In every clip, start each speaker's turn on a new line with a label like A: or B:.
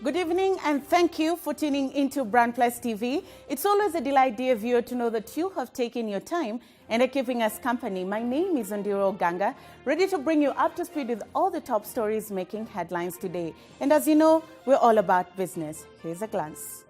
A: Good evening and thank you for tuning into Brand Plus TV. It's always a delight, dear viewer, to know that you have taken your time and are keeping us company. My name is Ndiro Ganga, ready to bring you up to speed with all the top stories making headlines today. And as you know, we're all about business. Here's a glance.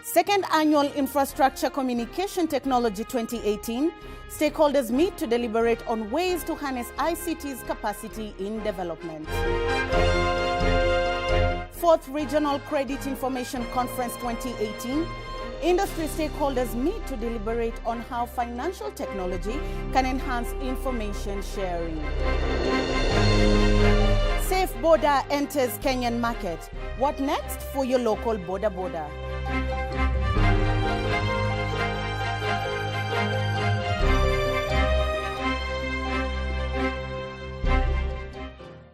A: Second Annual Infrastructure Communication Technology 2018, stakeholders meet to deliberate on ways to harness ICT's capacity in development. Fourth Regional Credit Information Conference 2018, industry stakeholders meet to deliberate on how financial technology can enhance information sharing. Safe Border enters Kenyan market. What next for your local border?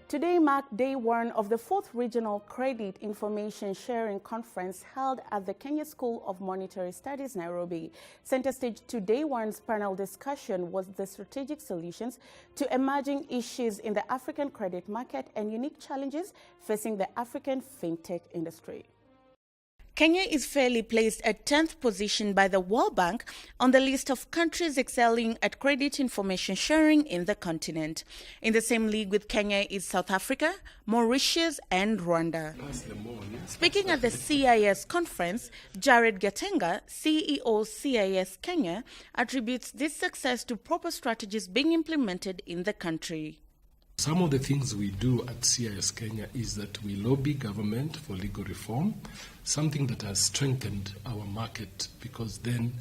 A: Today marked day one of the 4th Regional Credit Information Sharing Conference held at the Kenya School of Monetary Studies, Nairobi. Center stage to day one's panel discussion was the strategic solutions to emerging issues in the African credit market and unique challenges facing the African fintech industry. Kenya is fairly placed at 10th position by the World Bank on the list of countries excelling at credit information sharing in the continent. In the same league with Kenya is South Africa, Mauritius and Rwanda. Speaking at the CIS conference, Jared Gatenga, CEO CIS Kenya, attributes this success to proper strategies being implemented in the country.
B: Some of the things we do at CIS Kenya is that we lobby government for legal reform, something that has strengthened our market because then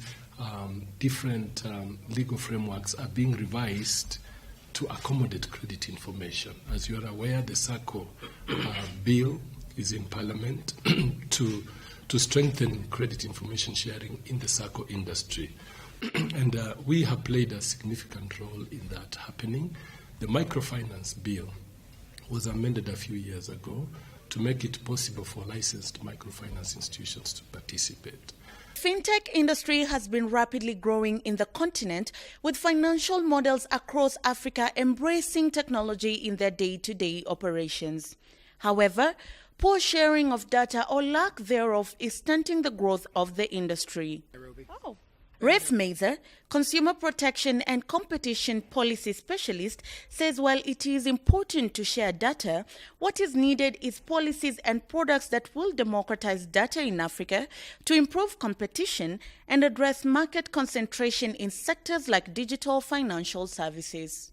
B: different legal frameworks are being revised to accommodate credit information. As you are aware, the SACCO bill is in Parliament to strengthen credit information sharing in the SACCO industry. And we have played a significant role in that happening. The microfinance bill was amended a few years ago to make it possible for licensed microfinance institutions to participate.
A: Fintech industry has been rapidly growing in the continent, with financial models across Africa embracing technology in their day-to-day operations. However, poor sharing of data or lack thereof is stunting the growth of the industry. Rafe Mather, Consumer Protection and Competition Policy Specialist, says while it is important to share data, what is needed is policies and products that will democratize data in Africa to improve competition and address market concentration in sectors like digital financial services.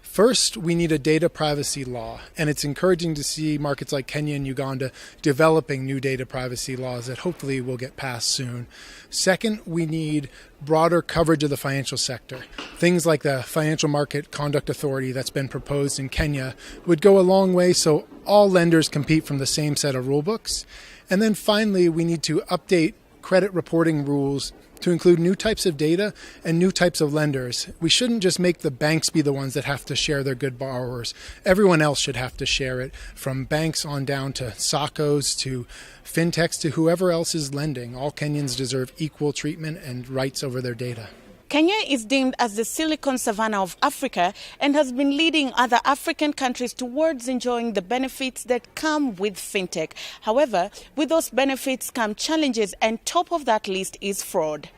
C: First, we need a data privacy law, and it's encouraging to see markets like Kenya and Uganda developing new data privacy laws that hopefully will get passed soon. Second, we need broader coverage of the financial sector. Things like the Financial Market Conduct Authority that's been proposed in Kenya would go a long way so all lenders compete from the same set of rulebooks. And then finally, we need to update credit reporting rules to include new types of data and new types of lenders. We shouldn't just make the banks be the ones that have to share their good borrowers. Everyone else should have to share it, from banks on down to SACCOs to fintechs to whoever else is lending. All Kenyans deserve equal treatment and rights over their data.
A: Kenya is deemed as the Silicon Savannah of Africa and has been leading other African countries towards enjoying the benefits that come with fintech. However, with those benefits come challenges, and top of that list is fraud.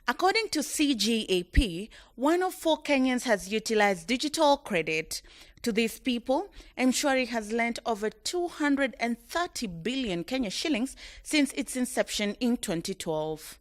A: According to CGAP, 1 of 4 Kenyans has utilized digital credit. To these people, M-Shwari has lent over 230 billion Kenya shillings since its inception in 2012.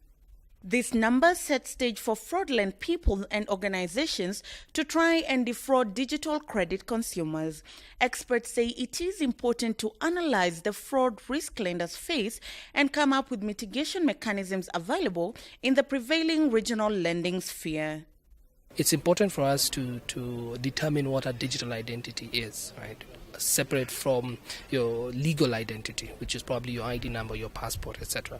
A: This number sets stage for fraudulent people and organizations to try and defraud digital credit consumers. Experts say it is important to analyze the fraud risk lenders face and come up with mitigation mechanisms available in the prevailing regional lending sphere.
D: It's important for us to determine what a digital identity is, right? Separate from your legal identity, which is probably your ID number, your passport, etc.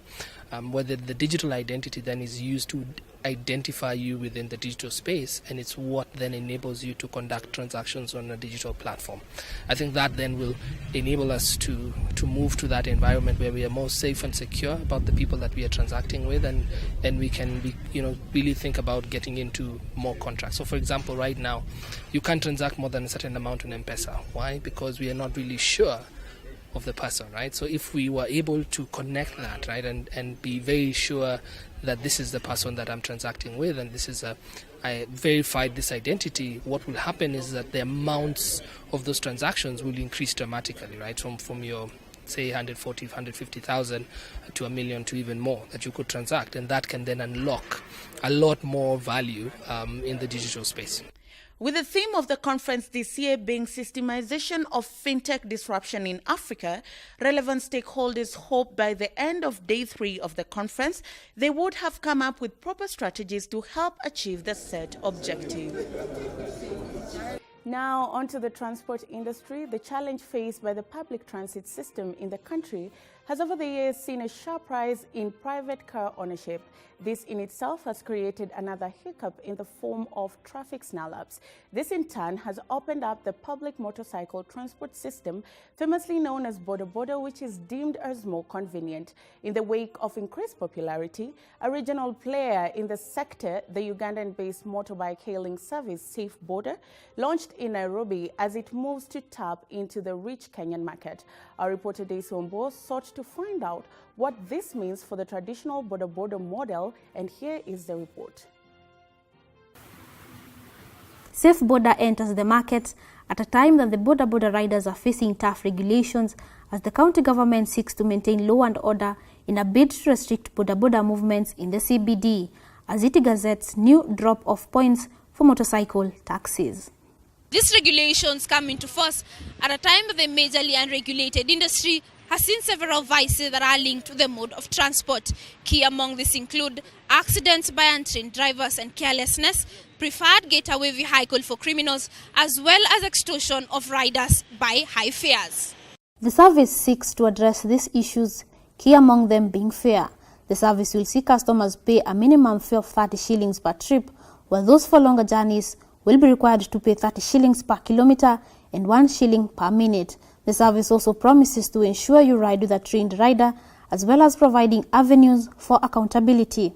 D: whether the digital identity then is used to identify you within the digital space, and it's what then enables you to conduct transactions on a digital platform. I think that then will enable us to move to that environment where we are more safe and secure about the people that we are transacting with, and we can really think about getting into more contracts. So for example, right now you can't transact more than a certain amount on M-Pesa. Why? Because we are not really sure of the person, right? So if we were able to connect that, right, and be very sure that this is the person that I'm transacting with, and this is I verified this identity, what will happen is that the amounts of those transactions will increase dramatically, right? From your, say, 140, 150,000 to 1 million to even more that you could transact, and that can then unlock a lot more value in the digital space.
A: With the theme of the conference this year being Systemization of FinTech Disruption in Africa, relevant stakeholders hope by the end of day 3 of the conference, they would have come up with proper strategies to help achieve the set objective. Now, onto the transport industry. The challenge faced by the public transit system in the country has over the years seen a sharp rise in private car ownership. This in itself has created another hiccup in the form of traffic snarl-ups. This in turn has opened up the public motorcycle transport system, famously known as Boda Boda, which is deemed as more convenient. In the wake of increased popularity, a regional player in the sector, the Ugandan-based motorbike hailing service Safe Boda, launched in Nairobi as it moves to tap into the rich Kenyan market. Our reporter Daisy Ombo sought to find out what this means for the traditional Boda Boda model, and here is the report.
E: Safe Boda enters the market at a time that the Boda Boda riders are facing tough regulations as the county government seeks to maintain law and order in a bid to restrict Boda Boda movements in the CBD, as it gazettes new drop-off points for motorcycle taxis.
F: These regulations come into force at a time that the majorly unregulated industry has seen several vices that are linked to the mode of transport. Key among these include accidents by untrained drivers and carelessness, preferred getaway vehicle for criminals, as well as extortion of riders by high fares.
E: The service seeks to address these issues, key among them being fare. The service will see customers pay a minimum fee of 30 shillings per trip, while those for longer journeys will be required to pay 30 shillings per kilometer and 1 shilling per minute. The service also promises to ensure you ride with a trained rider, as well as providing avenues for accountability.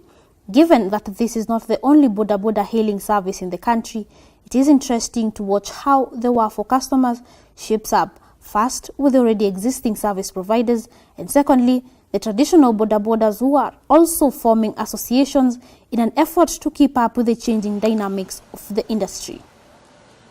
E: Given that this is not the only Boda Boda hailing service in the country, it is interesting to watch how the war for customers shapes up, first with the already existing service providers, and secondly, the traditional Boda Bodas who are also forming associations in an effort to keep up with the changing dynamics of the industry.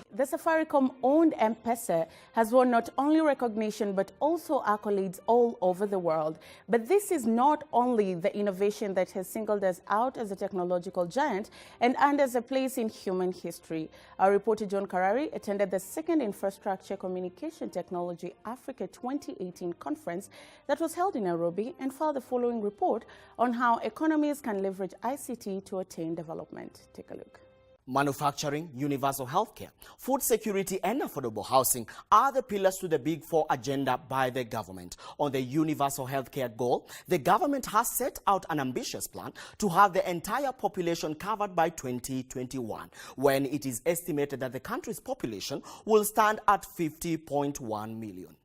A: The Safaricom-owned M-Pesa has won not only recognition but also accolades all over the world. But this is not only the innovation that has singled us out as a technological giant and earned us a place in human history. Our reporter John Karari attended the second Infrastructure Communication Technology Africa 2018 conference that was held in Nairobi and filed the following report on how economies can leverage ICT to attain development. Take a look.
G: Manufacturing, universal healthcare, food security and affordable housing are the pillars to the Big Four agenda by the government. On the universal healthcare goal, the government has set out an ambitious plan to have the entire population covered by 2021, when it is estimated that the country's population will stand at 50.1 million.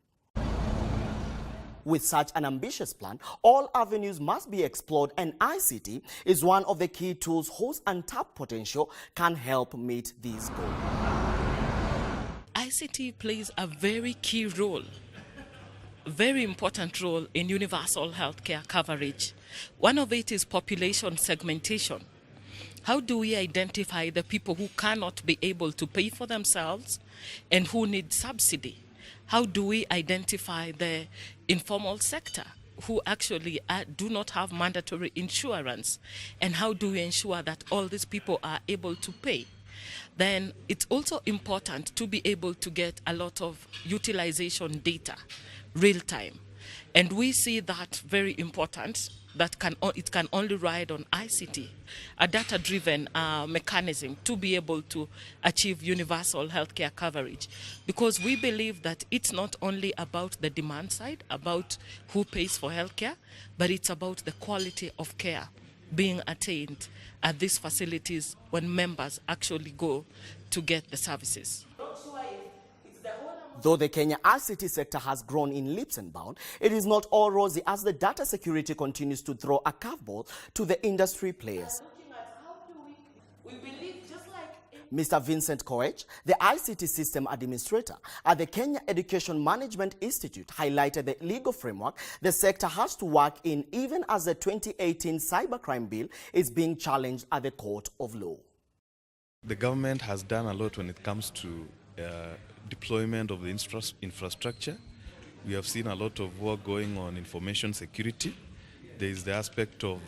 G: With such an ambitious plan, all avenues must be explored, and ICT is one of the key tools whose untapped potential can help meet this goal.
H: ICT plays a very key role, very important role in universal healthcare coverage. One of it is population segmentation. How do we identify the people who cannot be able to pay for themselves and who need subsidy? How do we identify the informal sector who actually do not have mandatory insurance? And how do we ensure that all these people are able to pay? Then it's also important to be able to get a lot of utilization data, real time. And we see that very important that it can only ride on ICT, a data-driven mechanism to be able to achieve universal healthcare coverage. Because we believe that it's not only about the demand side, about who pays for healthcare, but it's about the quality of care being attained at these facilities when members actually go to get the services.
G: Though the Kenya ICT sector has grown in leaps and bounds, it is not all rosy as the data security continues to throw a curveball to the industry players. Mr. Vincent Koech, the ICT system administrator at the Kenya Education Management Institute, highlighted the legal framework the sector has to work in even as the 2018 cybercrime bill is being challenged at the court of law.
I: The government has done a lot when it comes to deployment of the infrastructure. We have seen a lot of work going on information security. There is the aspect of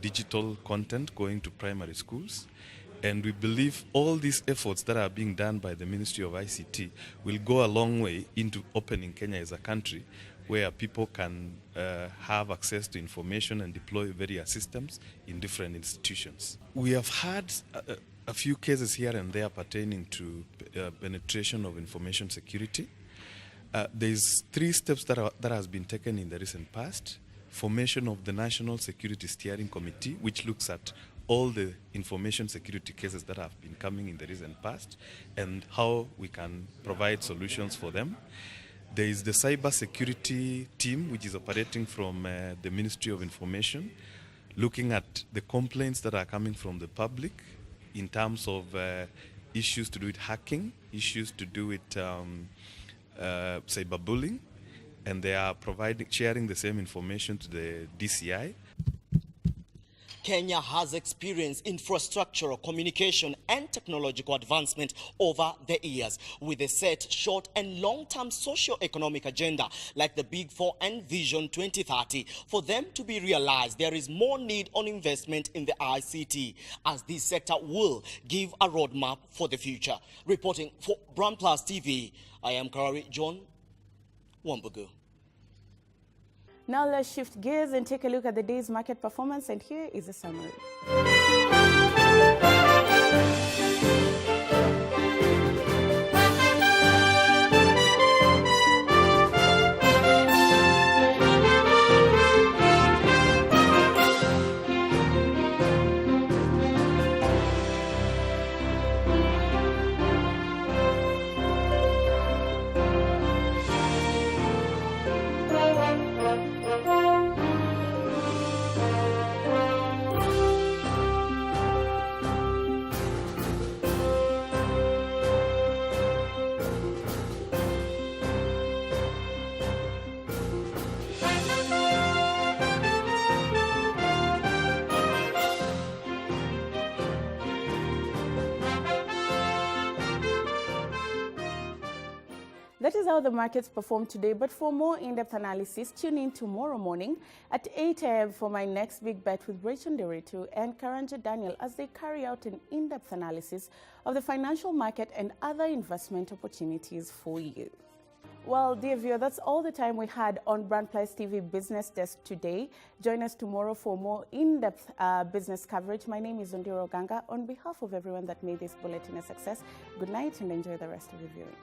I: digital content going to primary schools. And we believe all these efforts that are being done by the Ministry of ICT will go a long way into opening Kenya as a country where people can have access to information and deploy various systems in different institutions. We have had a few cases here and there pertaining to penetration of information security. There's 3 steps that has been taken in the recent past. Formation of the National Security Steering Committee, which looks at all the information security cases that have been coming in the recent past and how we can provide solutions for them. There is the cyber security team, which is operating from the Ministry of Information, looking at the complaints that are coming from the public in terms of issues to do with hacking, issues to do with cyberbullying, and they are sharing the same information to the DCI.
G: Kenya has experienced infrastructural, communication and technological advancement over the years with a set short and long-term socio-economic agenda like the Big Four and Vision 2030. For them to be realized, there is more need on investment in the ICT as this sector will give a roadmap for the future. Reporting for Brand Plus TV, I am Karari John Wambugu.
A: Now let's shift gears and take a look at the day's market performance, and here is a summary. That is how the markets performed today, but for more in-depth analysis, tune in tomorrow morning at 8 a.m. for my next big bet with Rachel Deritu and Karanja Daniel as they carry out an in-depth analysis of the financial market and other investment opportunities for you. Well, dear viewer, that's all the time we had on Brand Plus TV Business Desk today. Join us tomorrow for more in-depth business coverage. My name is Ondiro Ganga. On behalf of everyone that made this bulletin a success, good night and enjoy the rest of your viewing.